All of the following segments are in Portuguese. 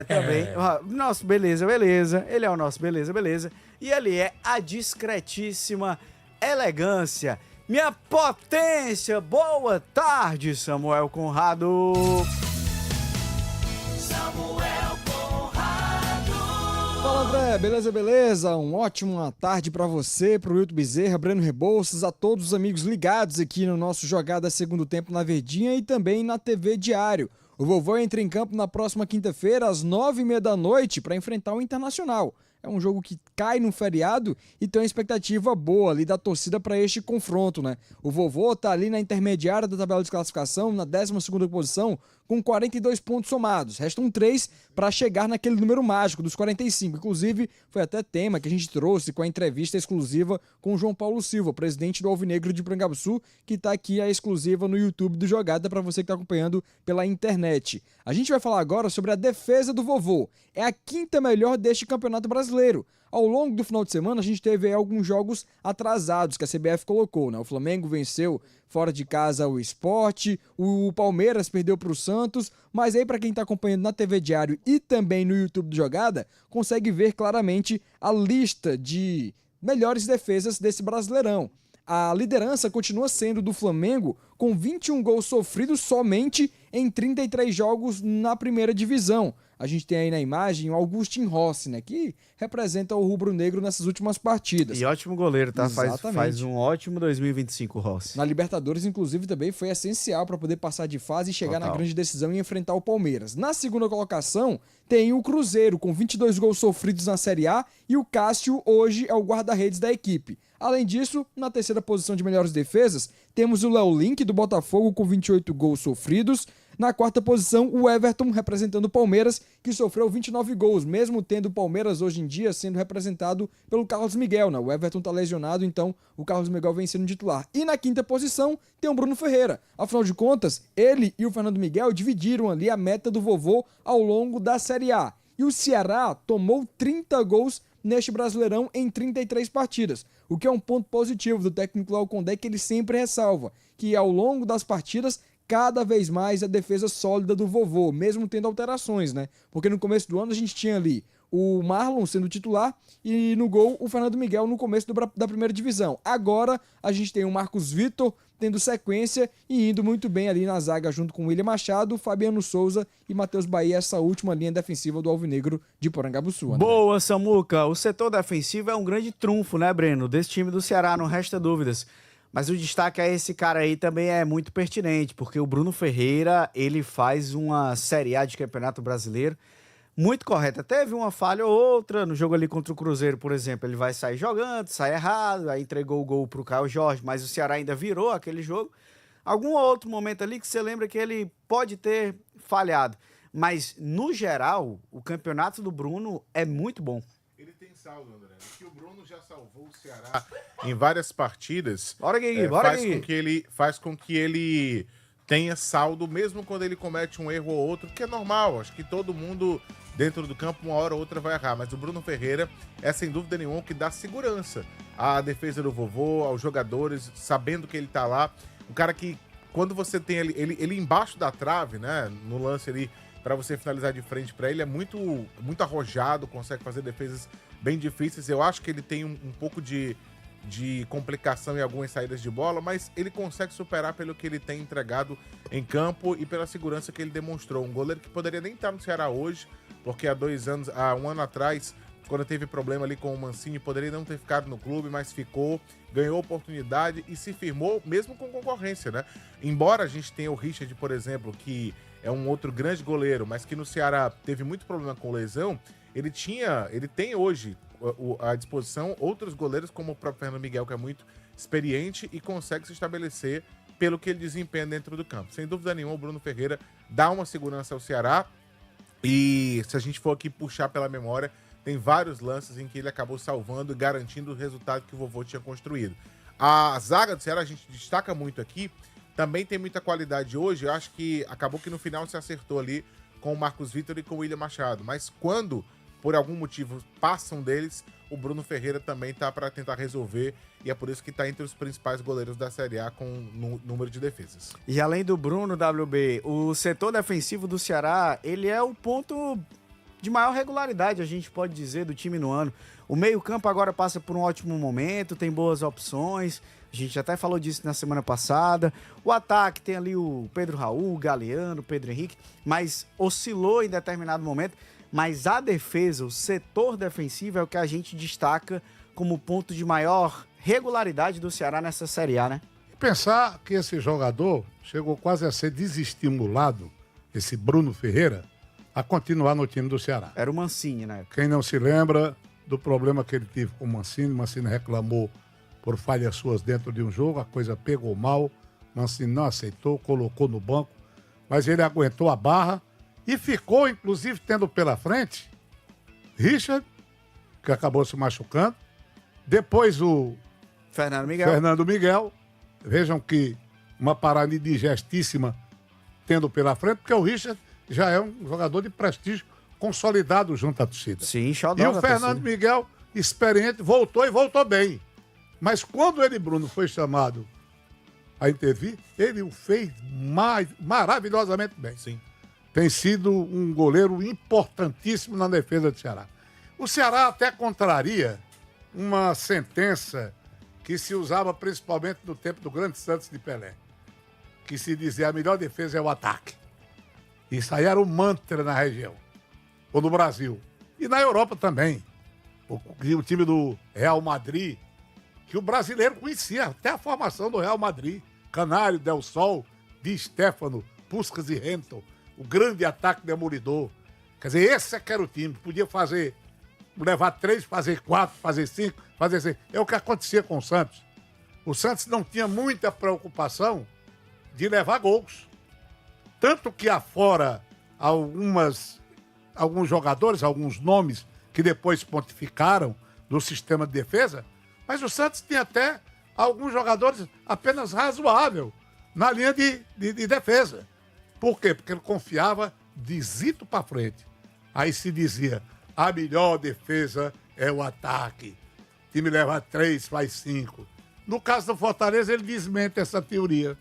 também. Nosso beleza, beleza. Ele é o nosso beleza, beleza. E ele é a discretíssima elegância. Minha potência. Boa tarde, Samuel Conrado. Samuel Conrado. Fala, André, beleza, beleza? Uma ótima tarde pra você, pro Wilton Bezerra, Breno Rebouças, a todos os amigos ligados aqui no nosso Jogada Segundo Tempo na Verdinha e também na TV Diário. O Vovô entra em campo na próxima quinta-feira, às 9h30 da noite, para enfrentar o Internacional. É um jogo que cai no feriado e tem uma expectativa boa ali da torcida para este confronto, né? O Vovô tá ali na intermediária da tabela de classificação, na 12ª posição, com 42 pontos somados. Restam 3 para chegar naquele número mágico dos 45. Inclusive, foi até tema que a gente trouxe com a entrevista exclusiva com o João Paulo Silva, presidente do Alvinegro de Porangabuçu, que está aqui a exclusiva no YouTube do Jogada para você que está acompanhando pela internet. A gente vai falar agora sobre a defesa do Vovô. É a quinta melhor deste Campeonato Brasileiro. Ao longo do final de semana, a gente teve alguns jogos atrasados que a CBF colocou, né? O Flamengo venceu fora de casa o Sport, o Palmeiras perdeu para o Santos, mas aí para quem está acompanhando na TV Diário e também no YouTube do Jogada, consegue ver claramente a lista de melhores defesas desse Brasileirão. A liderança continua sendo do Flamengo, com 21 gols sofridos somente em 33 jogos na primeira divisão. A gente tem aí na imagem o Augustin Rossi, né, que representa o rubro-negro nessas últimas partidas. E ótimo goleiro, tá? Exatamente. Faz um ótimo 2025, Rossi. Na Libertadores, inclusive, também foi essencial para poder passar de fase e chegar na grande decisão e enfrentar o Palmeiras. Na segunda colocação, tem o Cruzeiro, com 22 gols sofridos na Série A, e o Cássio hoje é o guarda-redes da equipe. Além disso, na terceira posição de melhores defesas, temos o Léo Link, do Botafogo, com 28 gols sofridos. Na quarta posição, o Everton, representando o Palmeiras, que sofreu 29 gols, mesmo tendo o Palmeiras hoje em dia sendo representado pelo Carlos Miguel, né? O Everton tá lesionado, então o Carlos Miguel vem sendo titular. E na quinta posição, tem o Bruno Ferreira. Afinal de contas, ele e o Fernando Miguel dividiram ali a meta do Vovô ao longo da Série A. E o Ceará tomou 30 gols neste Brasileirão em 33 partidas, o que é um ponto positivo do técnico Léo Condé, que ele sempre ressalva, que ao longo das partidas, cada vez mais a defesa sólida do Vovô, mesmo tendo alterações, né? Porque no começo do ano a gente tinha ali o Marlon sendo titular e no gol o Fernando Miguel no começo da primeira divisão. Agora a gente tem o Marcos Vitor tendo sequência e indo muito bem ali na zaga junto com o William Machado, Fabiano Souza e Matheus Bahia, essa última linha defensiva do Alvinegro de Porangabuçu. André. Boa, Samuca. O setor defensivo é um grande trunfo, né, Breno? Desse time do Ceará, não resta dúvidas. Mas o destaque a esse cara aí também é muito pertinente, porque o Bruno Ferreira, ele faz uma Série A de Campeonato Brasileiro muito correta. Teve uma falha ou outra no jogo ali contra o Cruzeiro, por exemplo. Ele vai sair jogando, sai errado, aí entregou o gol pro Caio Jorge, mas o Ceará ainda virou aquele jogo. Algum outro momento ali que você lembra que ele pode ter falhado. Mas, no geral, o campeonato do Bruno é muito bom. Ele tem saldo, André. Que o Bruno já salvou o Ceará em várias partidas. Bora, Gui, bora, Gui. Faz com que ele tenha saldo, mesmo quando ele comete um erro ou outro, que é normal. Acho que todo mundo dentro do campo, uma hora ou outra, vai errar. Mas o Bruno Ferreira é, sem dúvida nenhuma, o que dá segurança à defesa do Vovô, aos jogadores, sabendo que ele tá lá. Um cara que, quando você tem ele embaixo da trave, né, no lance ali, para você finalizar de frente para ele, é muito arrojado, consegue fazer defesas bem difíceis. Eu acho que ele tem um pouco de complicação em algumas saídas de bola, mas ele consegue superar pelo que ele tem entregado em campo e pela segurança que ele demonstrou. Um goleiro que poderia nem estar no Ceará hoje, porque há um ano atrás, quando teve problema ali com o Mancini, poderia não ter ficado no clube, mas ficou, ganhou oportunidade e se firmou, mesmo com concorrência, né? Embora a gente tenha o Richard, por exemplo, que é um outro grande goleiro, mas que no Ceará teve muito problema com lesão, ele tem hoje à disposição outros goleiros, como o próprio Fernando Miguel, que é muito experiente e consegue se estabelecer pelo que ele desempenha dentro do campo. Sem dúvida nenhuma, o Bruno Ferreira dá uma segurança ao Ceará e, se a gente for aqui puxar pela memória, tem vários lances em que ele acabou salvando e garantindo o resultado que o Vovô tinha construído. A zaga do Ceará, a gente destaca muito aqui, também tem muita qualidade hoje. Eu acho que acabou que no final se acertou ali com o Marcos Vitor e com o William Machado. Mas quando, por algum motivo, passam deles, o Bruno Ferreira também tá para tentar resolver. E é por isso que tá entre os principais goleiros da Série A com número de defesas. E além do Bruno, WB, o setor defensivo do Ceará, ele é o ponto de maior regularidade, a gente pode dizer, do time no ano. O meio-campo agora passa por um ótimo momento, tem boas opções. A gente até falou disso na semana passada. O ataque tem ali o Pedro Raul, o Galeano, o Pedro Henrique, mas oscilou em determinado momento. Mas a defesa, o setor defensivo é o que a gente destaca como ponto de maior regularidade do Ceará nessa Série A, né? Pensar que esse jogador chegou quase a ser desestimulado, esse Bruno Ferreira, a continuar no time do Ceará. Era o Mancini, né? Quem não se lembra do problema que ele teve com o Mancini reclamou por falhas suas dentro de um jogo, a coisa pegou mal, Mancini não aceitou, colocou no banco, mas ele aguentou a barra e ficou, inclusive, tendo pela frente Richard, que acabou se machucando, depois o Fernando Miguel. Vejam que uma parada indigestíssima tendo pela frente, porque o Richard já é um jogador de prestígio consolidado junto à torcida. Sim, E o Fernando Miguel, experiente, voltou e voltou bem. Mas quando ele, Bruno, foi chamado a intervir, ele o fez maravilhosamente bem. Sim. Tem sido um goleiro importantíssimo na defesa do Ceará. O Ceará até contraria uma sentença que se usava principalmente no tempo do grande Santos de Pelé, que se dizia a melhor defesa é o ataque. Isso aí era um mantra na região, ou no Brasil. E na Europa também. O time do Real Madrid, que o brasileiro conhecia até a formação do Real Madrid. Canário, Del Sol, Di Stéfano, Puskás e Renton. O grande ataque demolidor. Quer dizer, esse é que era o time. Podia fazer, levar 3, fazer 4, fazer 5, fazer 6. É o que acontecia com o Santos. O Santos não tinha muita preocupação de levar gols. Tanto que afora alguns jogadores, alguns nomes que depois pontificaram no sistema de defesa, mas o Santos tinha até alguns jogadores apenas razoável na linha de defesa. Por quê? Porque ele confiava de zito para frente. Aí se dizia, a melhor defesa é o ataque. O time leva 3, faz 5. No caso do Fortaleza, ele desmente essa teoria.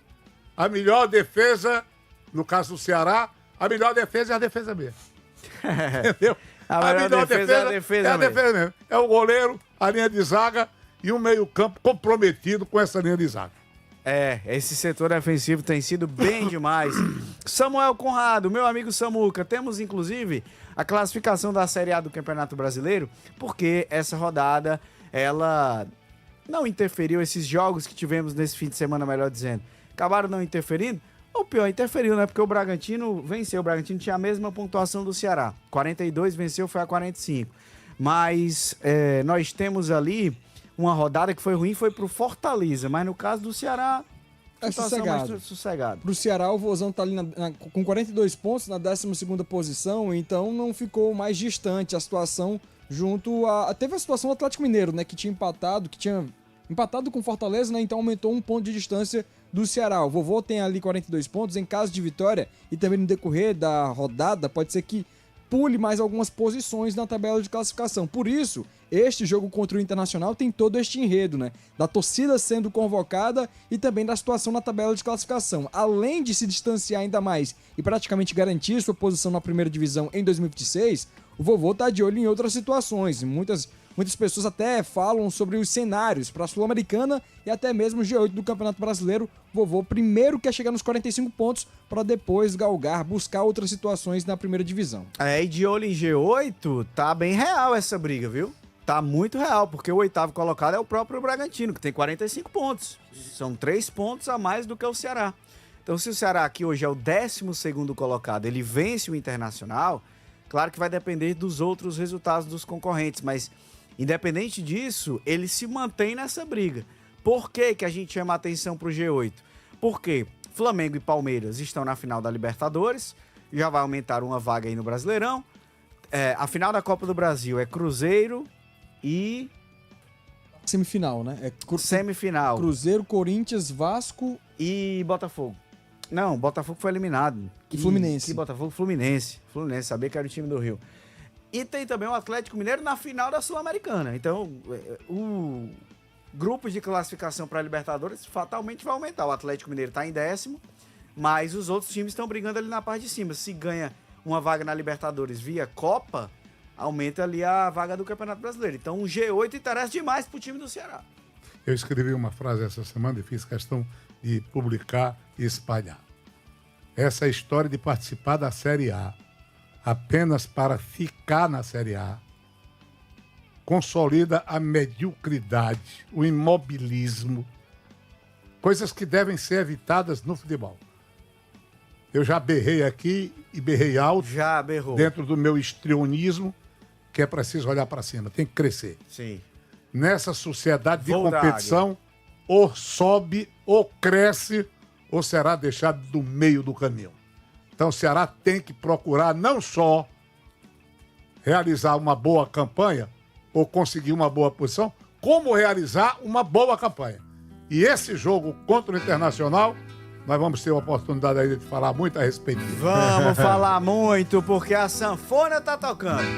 A melhor defesa, no caso do Ceará, a melhor defesa é a defesa mesmo. Entendeu? A melhor defesa é a defesa mesmo. É o goleiro, a linha de zaga e um meio-campo comprometido com essa linha de zaga. Esse setor defensivo tem sido bem demais. Samuel Conrado, meu amigo Samuca, temos inclusive a classificação da Série A do Campeonato Brasileiro, porque essa rodada, ela não interferiu, esses jogos que tivemos nesse fim de semana, melhor dizendo, acabaram não interferindo, ou pior, interferiu, né? Porque o Bragantino venceu, o Bragantino tinha a mesma pontuação do Ceará, 42, venceu, foi a 45. Mas nós temos ali uma rodada que foi ruim, foi pro Fortaleza, mas no caso do Ceará, sossegado. Pro Ceará, o Vozão tá ali com 42 pontos na 12ª posição, então não ficou mais distante a situação junto a... Teve a situação do Atlético Mineiro, né, que tinha empatado com o Fortaleza, né, então aumentou um ponto de distância do Ceará. O Vovô tem ali 42 pontos, em caso de vitória e também no decorrer da rodada, pode ser que pule mais algumas posições na tabela de classificação. Por isso, este jogo contra o Internacional tem todo este enredo, né? Da torcida sendo convocada e também da situação na tabela de classificação. Além de se distanciar ainda mais e praticamente garantir sua posição na primeira divisão em 2026, o Vovô tá de olho em outras situações. Muitas pessoas até falam sobre os cenários para a Sul-Americana e até mesmo o G8 do Campeonato Brasileiro. O Vovô primeiro quer chegar nos 45 pontos para depois galgar, buscar outras situações na primeira divisão. E de olho em G8, tá bem real essa briga, viu? Tá muito real, porque o 8º colocado é o próprio Bragantino, que tem 45 pontos. São 3 pontos a mais do que o Ceará. Então, se o Ceará aqui hoje é o 12º colocado, ele vence o Internacional, claro que vai depender dos outros resultados dos concorrentes, mas independente disso, ele se mantém nessa briga. Por que que a gente chama a atenção pro G8? Porque Flamengo e Palmeiras estão na final da Libertadores, já vai aumentar uma vaga aí no Brasileirão. A final da Copa do Brasil é Cruzeiro e... Semifinal, né? Semifinal. Cruzeiro, Corinthians, Vasco e Botafogo. Não, Botafogo foi eliminado. E Fluminense. Que Botafogo? Fluminense, sabia que era o time do Rio. E tem também o Atlético Mineiro na final da Sul-Americana. Então, o grupo de classificação para a Libertadores fatalmente vai aumentar. O Atlético Mineiro está em 10º, mas os outros times estão brigando ali na parte de cima. Se ganha uma vaga na Libertadores via Copa, aumenta ali a vaga do Campeonato Brasileiro. Então um G8 interessa demais pro time do Ceará. Eu escrevi uma frase essa semana e fiz questão de publicar e espalhar. Essa história de participar da Série A apenas para ficar na Série A consolida a mediocridade, o imobilismo, coisas que devem ser evitadas no futebol. Eu já berrei aqui e berrei alto Já berrou. dentro do meu histrionismo, que é preciso olhar para cima, tem que crescer. Sim. Nessa sociedade de Voo da competição, ou sobe, ou cresce, ou será deixado do meio do caminho. Então o Ceará tem que procurar não só realizar uma boa campanha, ou conseguir uma boa posição, como realizar uma boa campanha. E esse jogo contra o Internacional, nós vamos ter a oportunidade aí de falar muito a respeito disso. Vamos falar muito, porque a sanfona tá tocando.